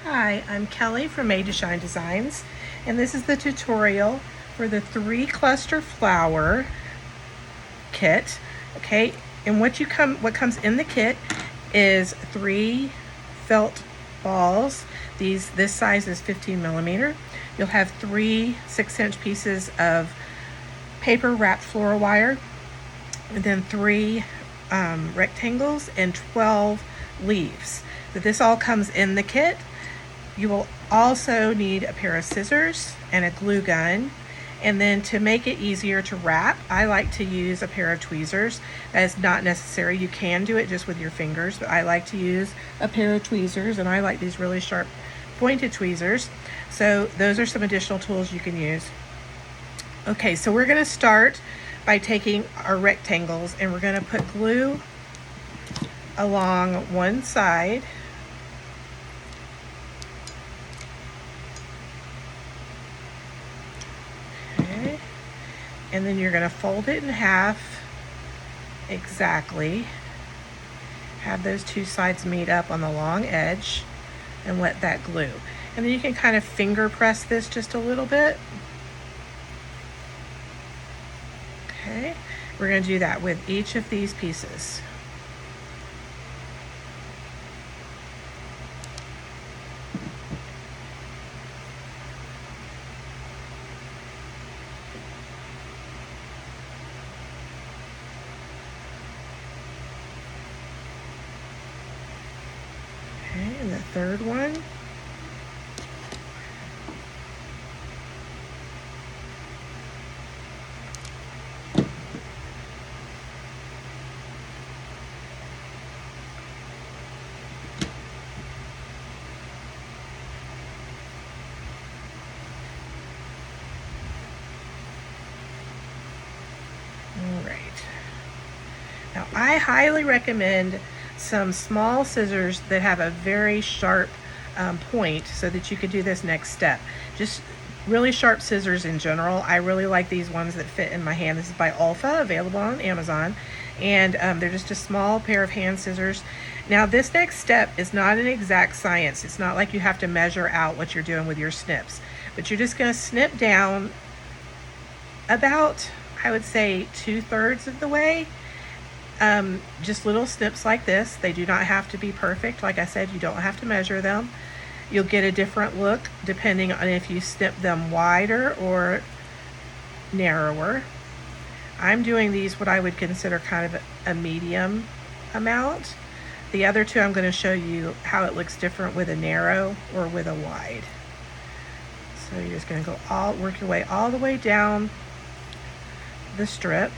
Hi, I'm Kelly from Made to Shine Designs, and this is the tutorial for the 3 cluster flower kit. Okay, and what comes in the kit is 3 felt balls. This size is 15 millimeter. You'll have 3 6-inch pieces of paper wrapped floral wire, and then 3 rectangles and 12 leaves. So this all comes in the kit. You will also need a pair of scissors and a glue gun. And then to make it easier to wrap, I like to use a pair of tweezers. That is not necessary. You can do it just with your fingers, but I like to use a pair of tweezers, and I like these really sharp pointed tweezers. So those are some additional tools you can use. Okay, so we're going to start by taking our rectangles and we're going to put glue along one side. Okay, and then you're going to fold it in half exactly. Have those 2 sides meet up on the long edge and let that glue. And then you can kind of finger press this just a little bit. Okay, we're going to do that with each of these pieces. Okay, and the third one. All right. Now, I highly recommend some small scissors that have a very sharp point so that you could do this next step. Just really sharp scissors in general. I really like these ones that fit in my hand. This is by Olfa, available on Amazon. And they're just a small pair of hand scissors. Now, this next step is not an exact science. It's not like you have to measure out what you're doing with your snips. But you're just going to snip down about, I would say, 2/3 of the way. Just little snips like this. They do not have to be perfect. Like I said, you don't have to measure them. You'll get a different look depending on if you snip them wider or narrower. I'm doing these what I would consider kind of a medium amount. The other two, I'm going to show you how it looks different with a narrow or with a wide. So you're just going to go work your way all the way down the strip.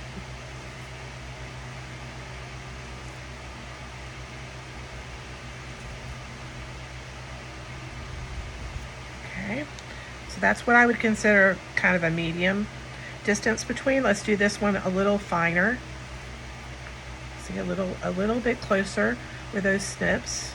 Okay, so that's what I would consider kind of a medium distance between. Let's do this one a little finer. See, a little bit closer with those snips.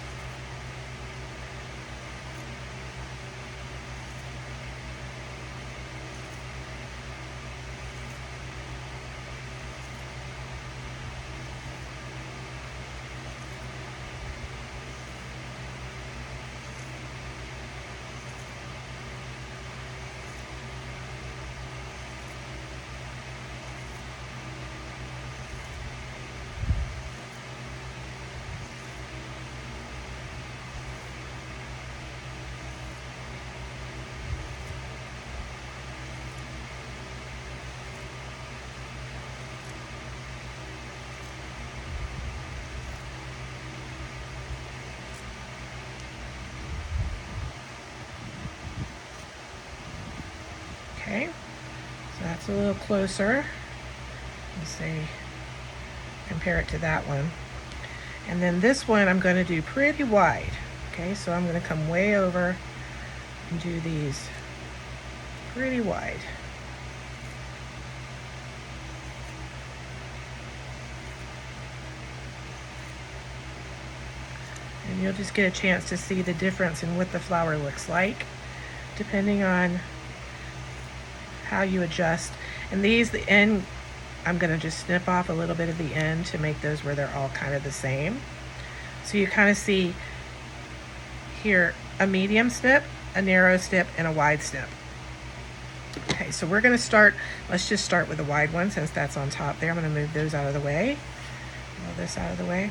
Okay, so that's a little closer. Let's see, compare it to that one. And then this one I'm going to do pretty wide. Okay, so I'm going to come way over and do these pretty wide. And you'll just get a chance to see the difference in what the flower looks like, depending on how you adjust. And these, the end, I'm going to just snip off a little bit of the end to make those where they're all kind of the same. So you kind of see here a medium snip, a narrow snip, and a wide snip. Okay, so we're going to start, let's just start with the wide one since that's on top there. I'm going to move those out of the way, move this out of the way.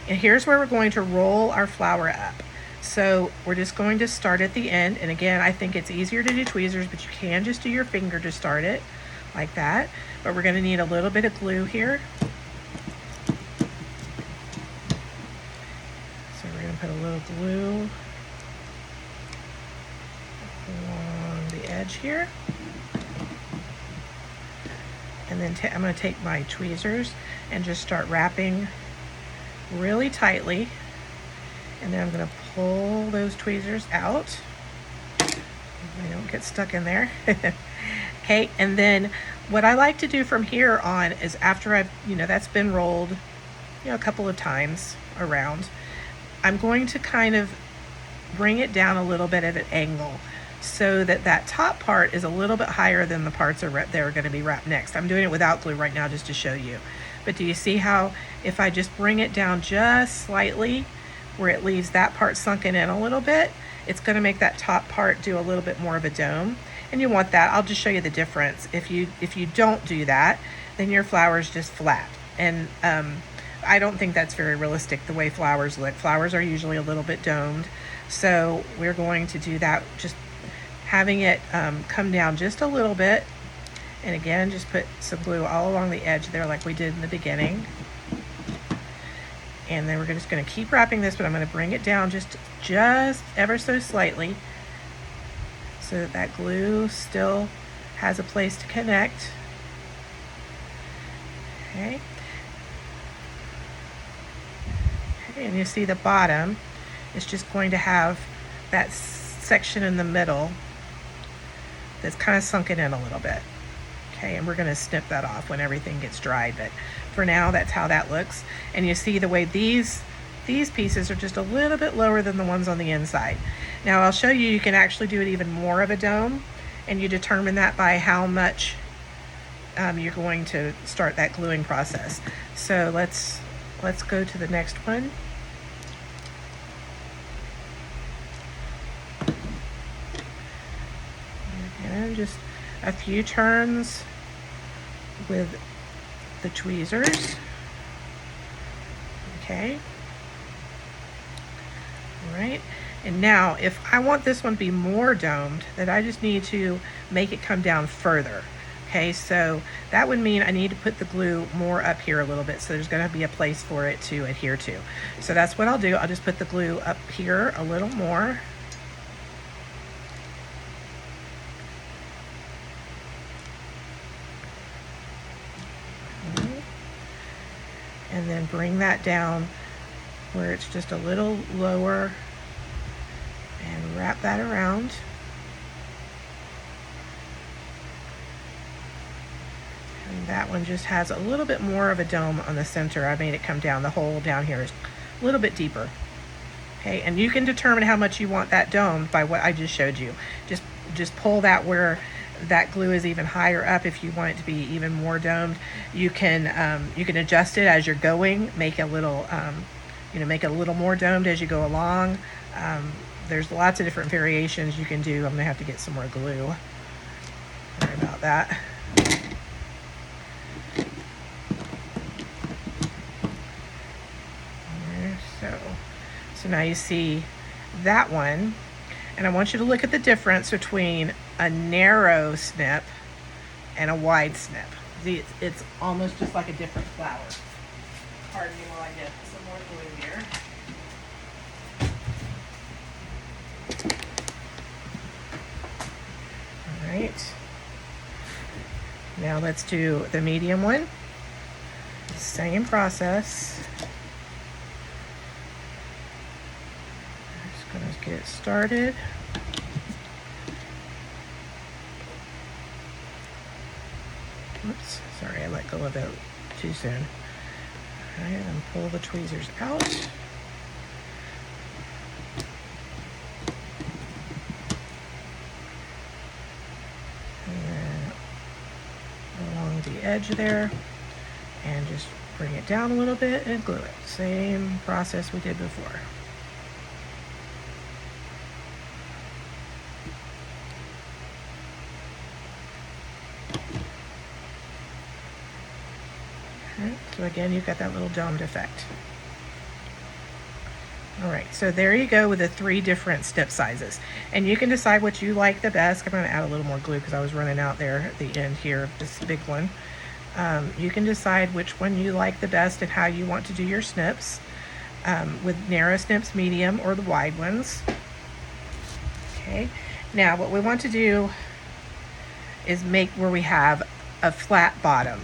And here's where we're going to roll our flower up. So we're just going to start at the end. And again, I think it's easier to do tweezers, but you can just do your finger to start it like that. But we're going to need a little bit of glue here. So we're going to put a little glue along the edge here. And then I'm going to take my tweezers and just start wrapping really tightly. And then I'm going to pull those tweezers out. They don't get stuck in there. Okay, and then what I like to do from here on is after I've, that's been rolled, a couple of times around, I'm going to kind of bring it down a little bit at an angle so that that top part is a little bit higher than the parts that are going to be wrapped next. I'm doing it without glue right now just to show you. But do you see how if I just bring it down just slightly where it leaves that part sunken in a little bit, it's going to make that top part do a little bit more of a dome. And you want that. I'll just show you the difference. If you don't do that, then your flower's just flat. And I don't think that's very realistic the way flowers look. Flowers are usually a little bit domed. So we're going to do that, just having it come down just a little bit. And again, just put some glue all along the edge there like we did in the beginning. And then we're just going to keep wrapping this, but I'm going to bring it down just ever so slightly so that that glue still has a place to connect. Okay. Okay, and you see the bottom is just going to have that section in the middle that's kind of sunken in a little bit. Okay, and we're going to snip that off when everything gets dried, but for now that's how that looks. And you see the way these pieces are just a little bit lower than the ones on the inside. Now I'll show you can actually do it even more of a dome, and you determine that by how much you're going to start that gluing process. So let's go to the next one. And just a few turns with the tweezers. Okay. All right. And now if I want this one to be more domed, then I just need to make it come down further. Okay, so that would mean I need to put the glue more up here a little bit, so there's going to be a place for it to adhere to. So that's what I'll do. I'll just put the glue up here a little more. And then bring that down where it's just a little lower and wrap that around. And that one just has a little bit more of a dome on the center. I made it come down. The hole down here is a little bit deeper. Okay, and you can determine how much you want that domed by what I just showed you. Just pull that where that glue is even higher up. If you want it to be even more domed, you can adjust it as you're going. Make a little, make it a little more domed as you go along. There's lots of different variations you can do. I'm gonna have to get some more glue. Sorry about that. So now you see that one, and I want you to look at the difference between a narrow snip and a wide snip. See, it's almost just like a different flower. Pardon me while I get some more glue here. All right. Now let's do the medium one. Same process. Just gonna get it started. Oops, sorry, I let go of it too soon. All right, and pull the tweezers out. And then along the edge there, and just bring it down a little bit and glue it. Same process we did before. So again, you've got that little domed effect. All right, so there you go with the 3 different snip sizes. And you can decide what you like the best. I'm gonna add a little more glue because I was running out there at the end here of this big one. You can decide which one you like the best and how you want to do your snips. With narrow snips, medium, or the wide ones. Okay, now what we want to do is make where we have a flat bottom.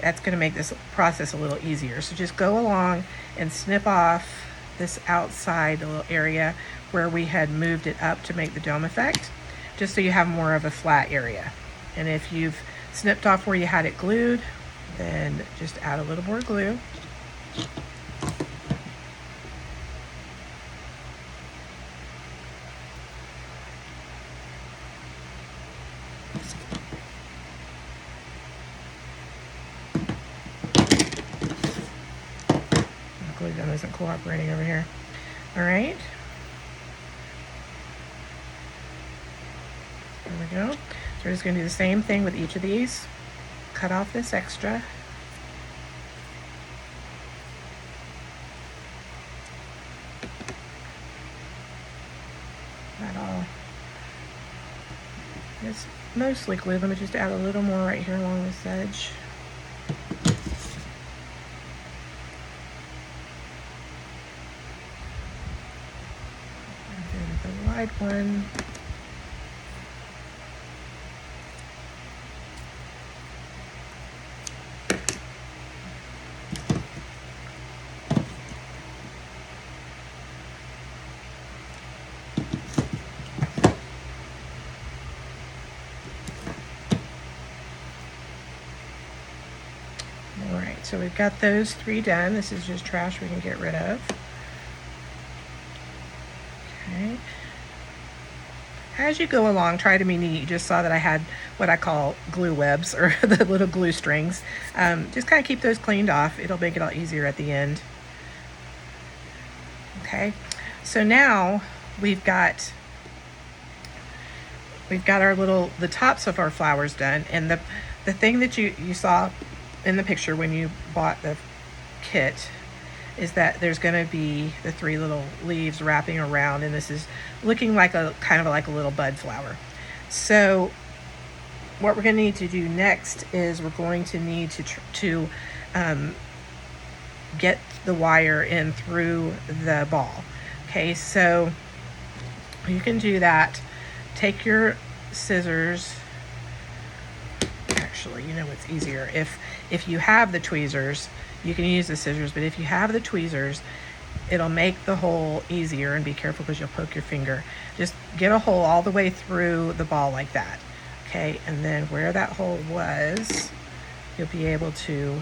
That's going to make this process a little easier. So just go along and snip off this outside little area where we had moved it up to make the dome effect, just so you have more of a flat area. And if you've snipped off where you had it glued, then just add a little more glue. Glue gun isn't cooperating over here. All right. There we go. So we're just going to do the same thing with each of these. Cut off this extra. That all is mostly glue. Let me just add a little more right here along this edge. The wide one. All right, so we've got those 3 done. This is just trash we can get rid of. Okay. As you go along, try to be neat. You just saw that I had what I call glue webs, or the little glue strings. Just kind of keep those cleaned off. It'll make it a lot easier at the end. Okay, so now we've got our the tops of our flowers done, and the thing that you saw in the picture when you bought the kit is that there's going to be the 3 little leaves wrapping around, and this is looking like a kind of like a little bud flower. So what we're going to need to do next is we're going to need to get the wire in through the ball. Okay, so you can do that. Take your scissors. Actually, you know what's easier, if you have the tweezers, you can use the scissors, but if you have the tweezers, it'll make the hole easier. And be careful because you'll poke your finger. Just get a hole all the way through the ball like that. Okay, and then where that hole was, you'll be able to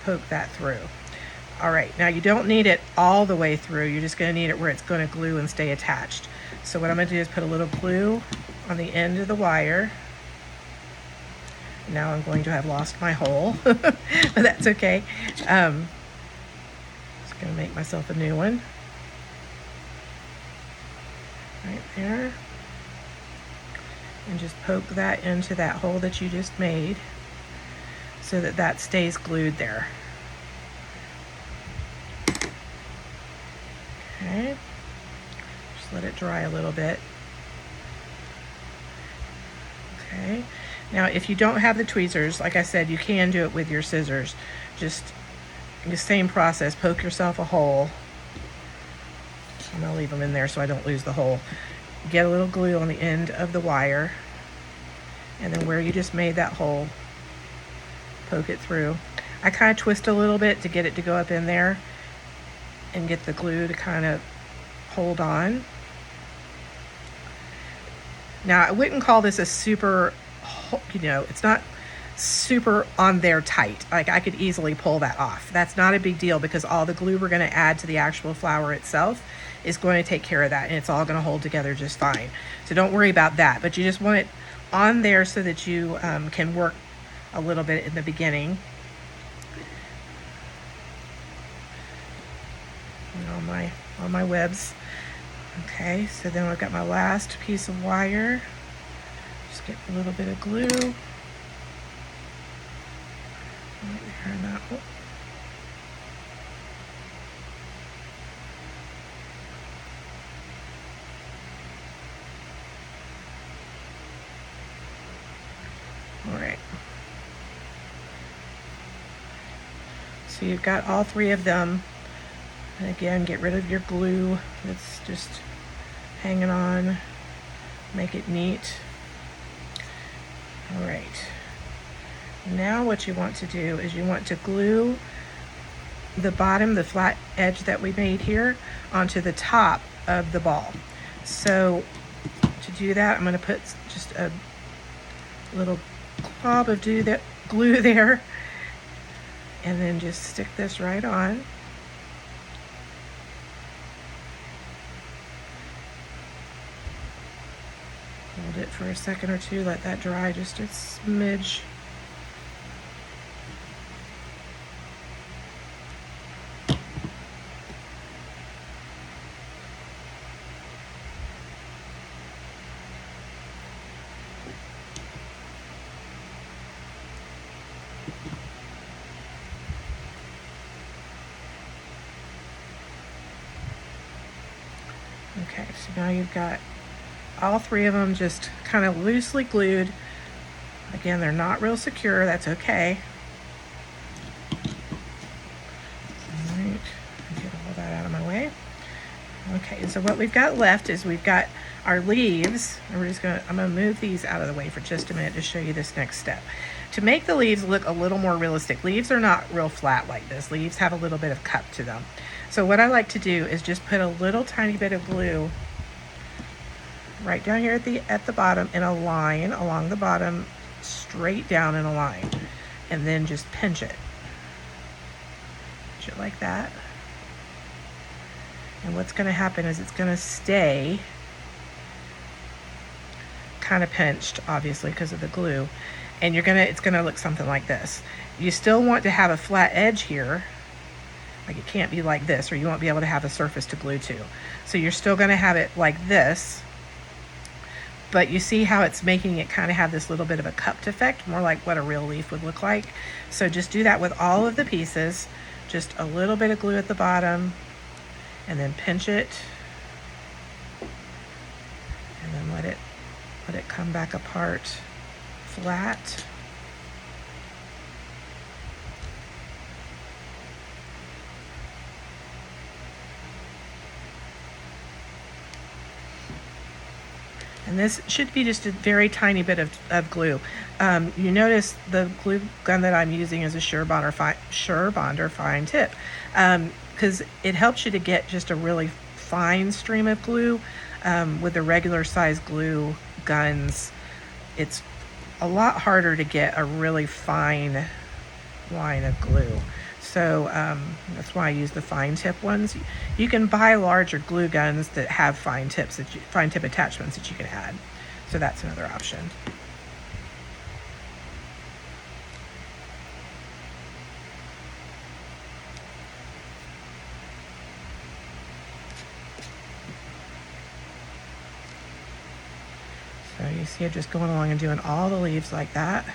poke that through. All right, now you don't need it all the way through. You're just going to need it where it's going to glue and stay attached. So what I'm going to do is put a little glue on the end of the wire. Now I'm going to have lost my hole, but that's okay. Just going to make myself a new one. Right there. And just poke that into that hole that you just made so that that stays glued there. Okay. Just let it dry a little bit. Okay. Now, if you don't have the tweezers, like I said, you can do it with your scissors. Just the same process, poke yourself a hole. I'm gonna leave them in there so I don't lose the hole. Get a little glue on the end of the wire, and then where you just made that hole, poke it through. I kind of twist a little bit to get it to go up in there and get the glue to kind of hold on. Now, I wouldn't call this a super, it's not super on there tight. Like, I could easily pull that off. That's not a big deal because all the glue we're going to add to the actual flower itself is going to take care of that, and it's all going to hold together just fine. So don't worry about that, but you just want it on there so that you can work a little bit in the beginning. And on my webs. Okay, so then I've got my last piece of wire. Just get a little bit of glue. Right there in that one. All right. So you've got all three of them. And again, get rid of your glue that's just hanging on. Make it neat. All right. Now what you want to do is you want to glue the bottom, the flat edge that we made here, onto the top of the ball. So to do that, I'm going to put just a little glob of glue there, and then just stick this right on. Hold it for a second or two, let that dry just a smidge. Okay, so now you've got all three of them just kind of loosely glued. Again, they're not real secure, that's okay. All right, get all that out of my way. Okay, so what we've got left is we've got our leaves. And I'm gonna move these out of the way for just a minute to show you this next step. To make the leaves look a little more realistic, leaves are not real flat like this. Leaves have a little bit of cup to them. So what I like to do is just put a little tiny bit of glue right down here at the bottom in a line along the bottom, straight down in a line, and then just pinch it. Pinch it like that. And what's going to happen is it's going to stay kind of pinched, obviously, because of the glue. And it's going to look something like this. You still want to have a flat edge here. Like, it can't be like this, or you won't be able to have a surface to glue to. So you're still going to have it like this. But you see how it's making it kind of have this little bit of a cupped effect, more like what a real leaf would look like. So just do that with all of the pieces. Just a little bit of glue at the bottom, and then pinch it, and then let it come back apart flat. And this should be just a very tiny bit of glue. You notice the glue gun that I'm using is a Surebonder fine tip, because it helps you to get just a really fine stream of glue. With the regular size glue guns, it's a lot harder to get a really fine line of glue. So that's why I use the fine tip ones. You can buy larger glue guns that have fine tip attachments that you can add. So that's another option. So you see it just going along and doing all the leaves like that.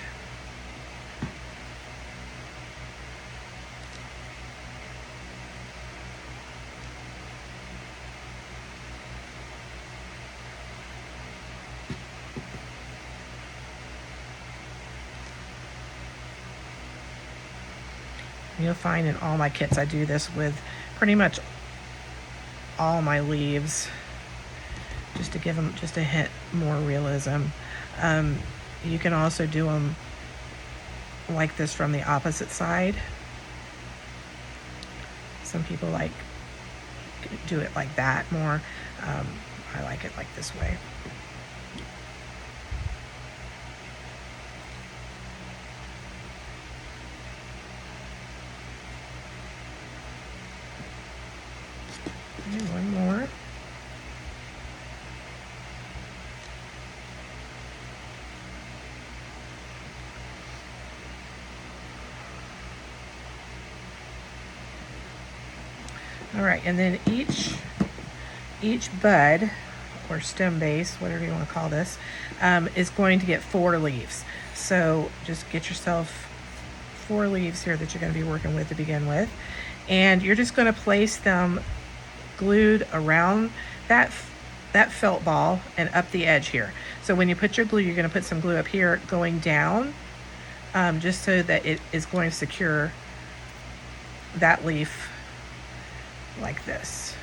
You'll find in all my kits I do this with pretty much all my leaves, just to give them just a hint more realism. You can also do them like this from the opposite side. Some people do it like that more. I like it like this way. And one more. All right, and then each bud or stem base, whatever you want to call this, is going to get 4 leaves. So just get yourself 4 leaves here that you're going to be working with to begin with. And you're just going to place them glued around that felt ball and up the edge here. So when you put your glue, you're going to put some glue up here going down, just so that it is going to secure that leaf like this.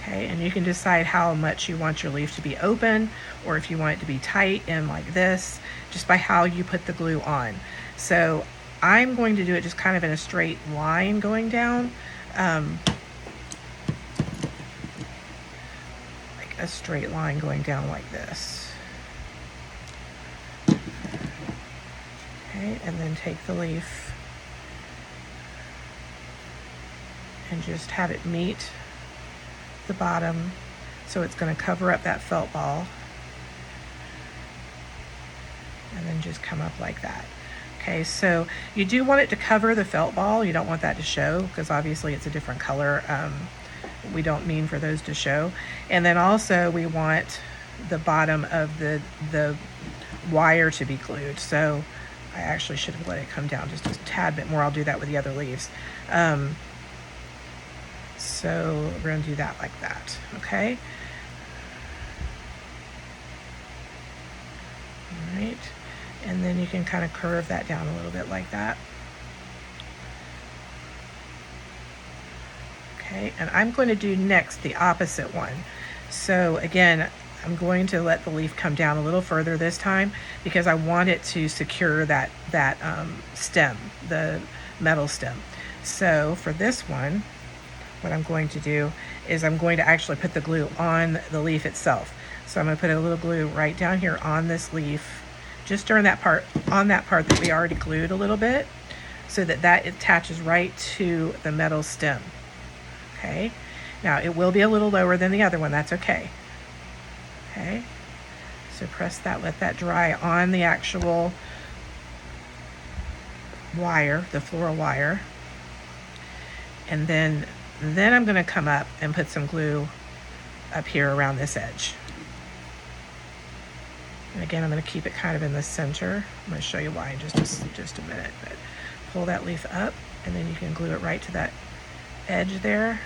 Okay, and you can decide how much you want your leaf to be open, or if you want it to be tight and like this, just by how you put the glue on. So I'm going to do it just kind of in a straight line going down, like a straight line going down like this. Okay, and then take the leaf and just have it meet the bottom, so it's going to cover up that felt ball, and then just come up like that. Okay, so you do want it to cover the felt ball. You don't want that to show, because obviously it's a different color. We don't mean for those to show. And then also we want the bottom of the wire to be glued. So I actually should have let it come down just a tad bit more. I'll do that with the other leaves. So we're going to do that like that, okay? All right, and then you can kind of curve that down a little bit like that. Okay, and I'm going to do next the opposite one. So again, I'm going to let the leaf come down a little further this time, because I want it to secure that stem, the metal stem. So for this one, what I'm going to do is I'm going to actually put the glue on the leaf itself. So I'm going to put a little glue right down here on this leaf, just during that part, on that part that we already glued a little bit, so that that attaches right to the metal stem. Okay, now it will be a little lower than the other one, that's okay. Okay, so press that, let that dry on the actual wire, the floral wire, and then I'm going to come up and put some glue up here around this edge. And again, I'm going to keep it kind of in the center. I'm going to show you why in just a minute. But pull that leaf up, and then you can glue it right to that edge there.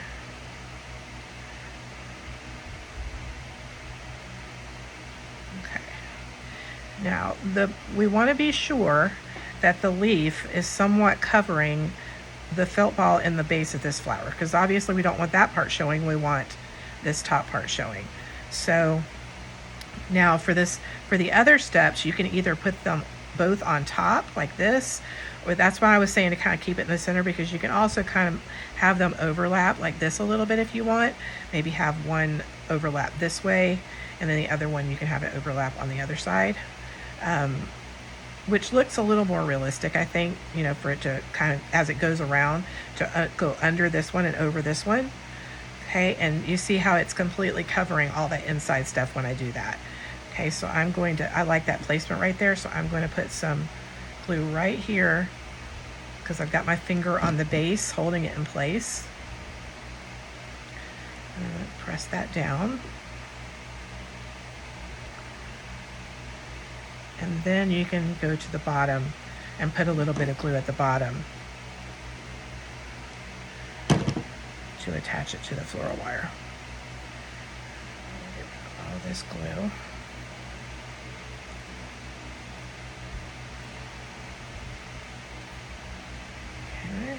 Okay. Now, we want to be sure that the leaf is somewhat covering the felt ball in the base of this flower, because obviously we don't want that part showing, we want this top part showing. So now for the other steps, you can either put them both on top like this, or that's why I was saying to kind of keep it in the center, because you can also kind of have them overlap like this a little bit if you want. Maybe have one overlap this way, and then the other one you can have it overlap on the other side. Which looks a little more realistic, I think, you know, for it to kind of, as it goes around, to go under this one and over this one. Okay, and you see how it's completely covering all the inside stuff when I do that. Okay, so I like that placement right there, so I'm going to put some glue right here, because I've got my finger on the base holding it in place. I'm going to press that down. And then you can go to the bottom and put a little bit of glue at the bottom to attach it to the floral wire. Get rid of all this glue. Okay.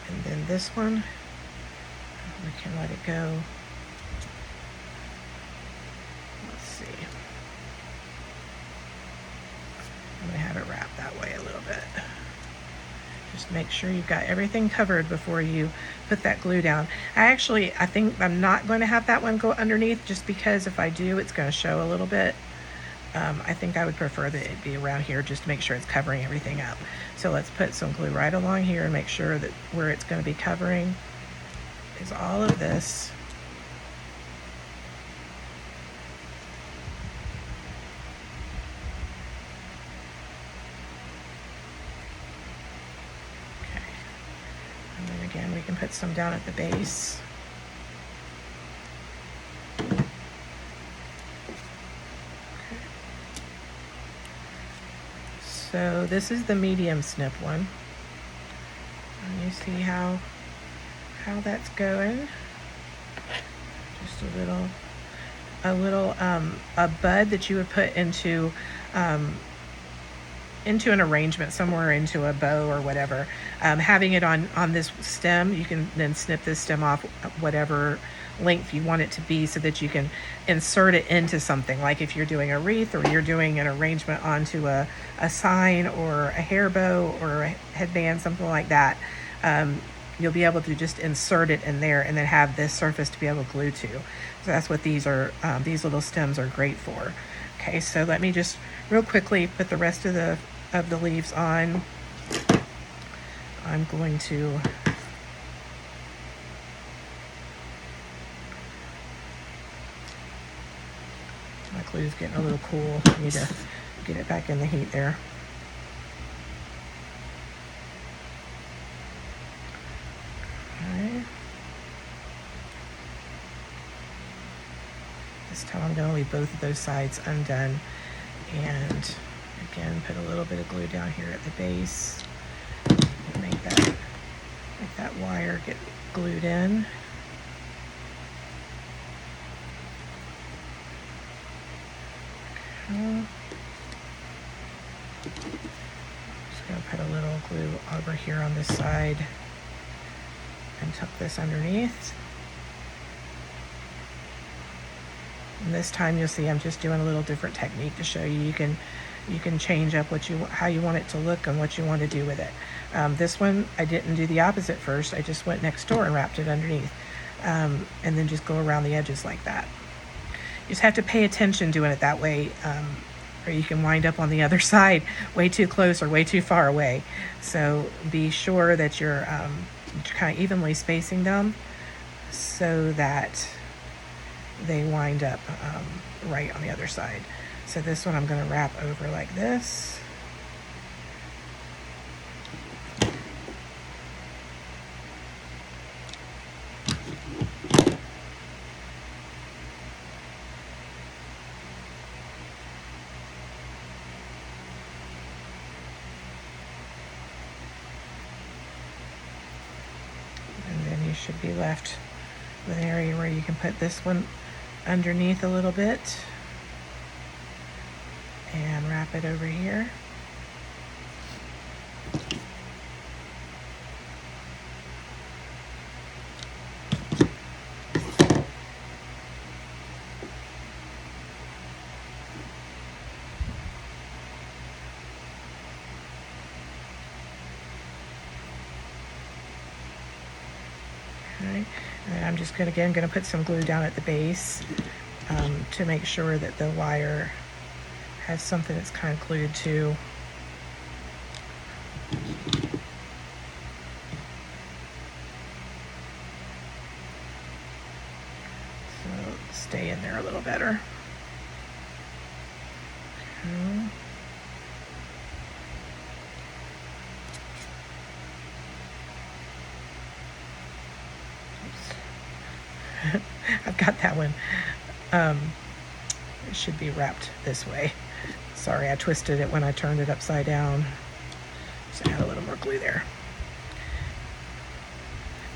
And then this one, we can let it go. I'm going to have it wrapped that way a little bit. Just make sure you've got everything covered before you put that glue down. I think I'm not going to have that one go underneath, just because if I do, it's going to show a little bit. I think I would prefer that it be around here, just to make sure it's covering everything up. So let's put some glue right along here and make sure that where it's going to be covering is all of this. Again, we can put some down at the base. So this is the medium snip one. And you see how that's going. Just a bud that you would put into an arrangement somewhere, into a bow or whatever. Having it on this stem, you can then snip this stem off whatever length you want it to be, so that you can insert it into something. Like if you're doing a wreath, or you're doing an arrangement onto a sign or a hair bow or a headband, something like that, you'll be able to just insert it in there and then have this surface to be able to glue to. So that's what these are. These little stems are great for. Okay, so let me just real quickly put the rest of the leaves on. I'm going to my glue is getting a little cool. I need to get it back in the heat there. Okay. This time I'm going to leave both of those sides undone, and again put a little bit of glue down here at the base and make that wire get glued in. Just going to put a little glue over here on this side and tuck this underneath. And this time you'll see I'm just doing a little different technique to show you. You can change up how you want it to look and what you want to do with it. This one I didn't do the opposite first. I just went next door and wrapped it underneath, and then just go around the edges like that. You just have to pay attention doing it that way, or you can wind up on the other side way too close or way too far away. So be sure that you're kind of evenly spacing them so that they wind up right on the other side. So this one I'm going to wrap over like this. And then you should be left with an area where you can put this one underneath a little bit and wrap it over here. Okay. And then I'm just going to put some glue down at the base to make sure that the wire has something that's kind of glued to. So stay in there a little better. Okay. I've got that one. It should be wrapped this way. Sorry, I twisted it when I turned it upside down. So add a little more glue there.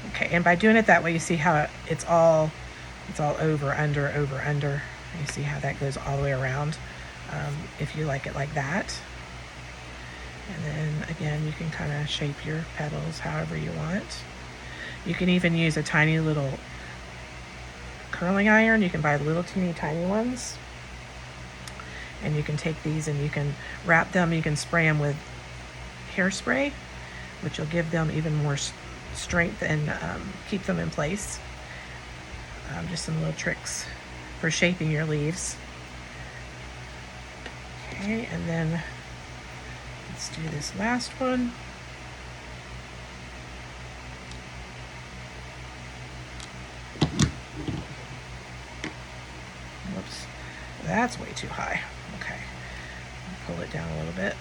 Okay, and by doing it that way, you see how it's all over, under, over, under. You see how that goes all the way around. If you like it like that. And then again, you can kind of shape your petals however you want. You can even use a tiny little curling iron. You can buy little teeny tiny ones, and you can take these and you can wrap them. You can spray them with hairspray, which will give them even more strength and keep them in place. Just some little tricks for shaping your leaves. Okay, and then let's do this last one. Whoops, that's way too high. Okay, pull it down a little bit.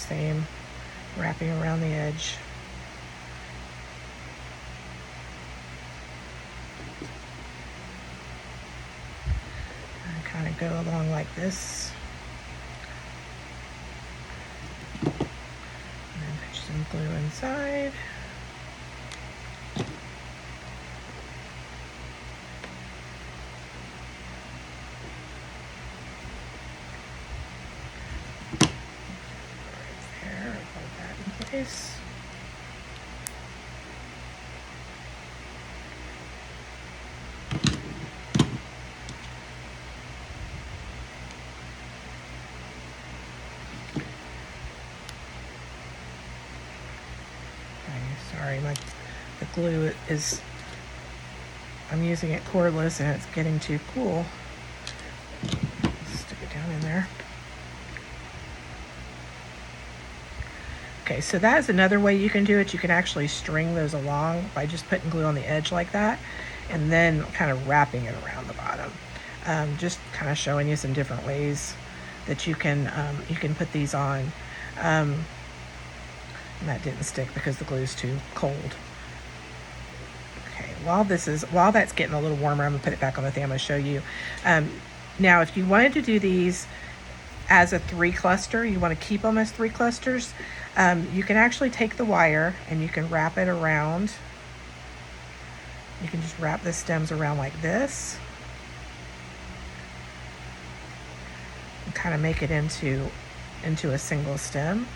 same wrapping around the edge. And kind of go along like this. And then put some glue inside. Place. Sorry, the glue is, I'm using it cordless and it's getting too cool. Stick it down in there. Okay, so that is another way you can do it. You can actually string those along by just putting glue on the edge like that and then kind of wrapping it around the bottom. Just kind of showing you some different ways that you can put these on. And that didn't stick because the glue is too cold. Okay, while that's getting a little warmer, I'm gonna put it back on the thing. I'm gonna show you. Now, if you wanted to do these as a 3 cluster, you want to keep them as 3 clusters, you can actually take the wire and you can wrap it around. You can just wrap the stems around like this and kind of make it into a single stem.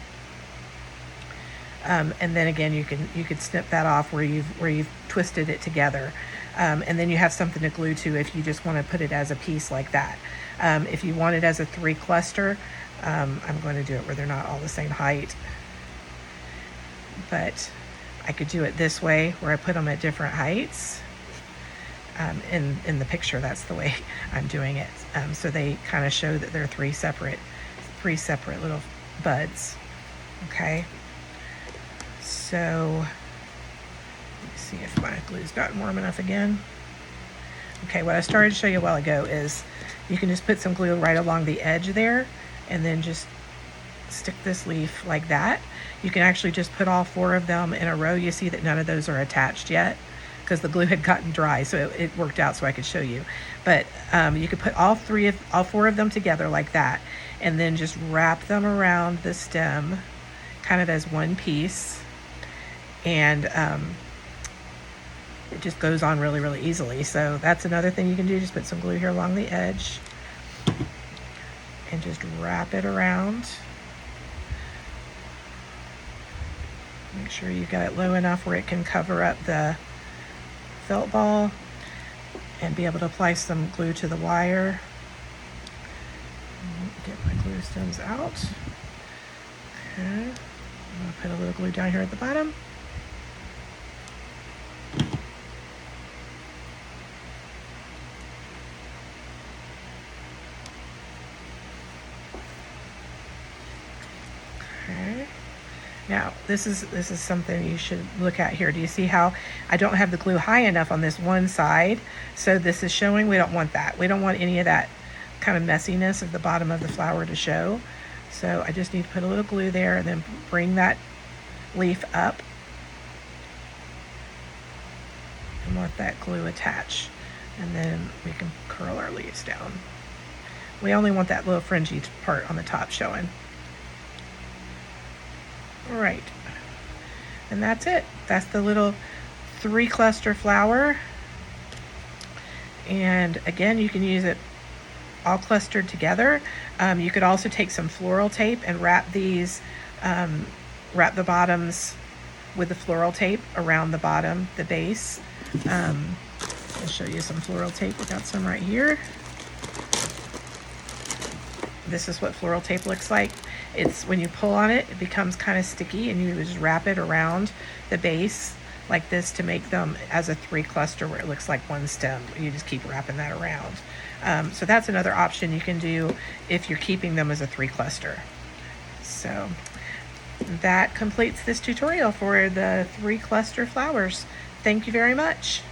And then again, you could snip that off where you've twisted it together, and then you have something to glue to if you just want to put it as a piece like that. If you want it as a 3 cluster, I'm going to do it where they're not all the same height, but I could do it this way where I put them at different heights. In the picture, that's the way I'm doing it. So they kind of show that they're three separate little buds. Okay. So let me see if my glue's gotten warm enough again. Okay, what I started to show you a while ago is you can just put some glue right along the edge there and then just stick this leaf like that. You can actually just put all 4 of them in a row. You see that none of those are attached yet because the glue had gotten dry, so it worked out so I could show you. But you could put all 4 of them together like that and then just wrap them around the stem kind of as one piece. And it just goes on really, really easily. So that's another thing you can do. Just put some glue here along the edge and just wrap it around. Make sure you got it low enough where it can cover up the felt ball and be able to apply some glue to the wire. Get my glue stems out. Okay. I'm gonna put a little glue down here at the bottom. Okay. Now, this is something you should look at here. Do you see how I don't have the glue high enough on this one side? So this is showing. We don't want that. We don't want any of that kind of messiness of the bottom of the flower to show. So I just need to put a little glue there and then bring that leaf up and let that glue attach. And then we can curl our leaves down. We only want that little fringy part on the top showing. All right, and that's it. That's the little 3 cluster flower. And again, you can use it all clustered together. You could also take some floral tape and wrap these, wrap the bottoms with the floral tape around the bottom, the base. I'll show you some floral tape. We got some right here. This is what floral tape looks like. It's when you pull on it, it becomes kind of sticky, and you just wrap it around the base like this to make them as a 3 cluster where it looks like one stem. You just keep wrapping that around. So that's another option you can do if you're keeping them as a 3 cluster. So that completes this tutorial for the 3 cluster flowers. Thank you very much.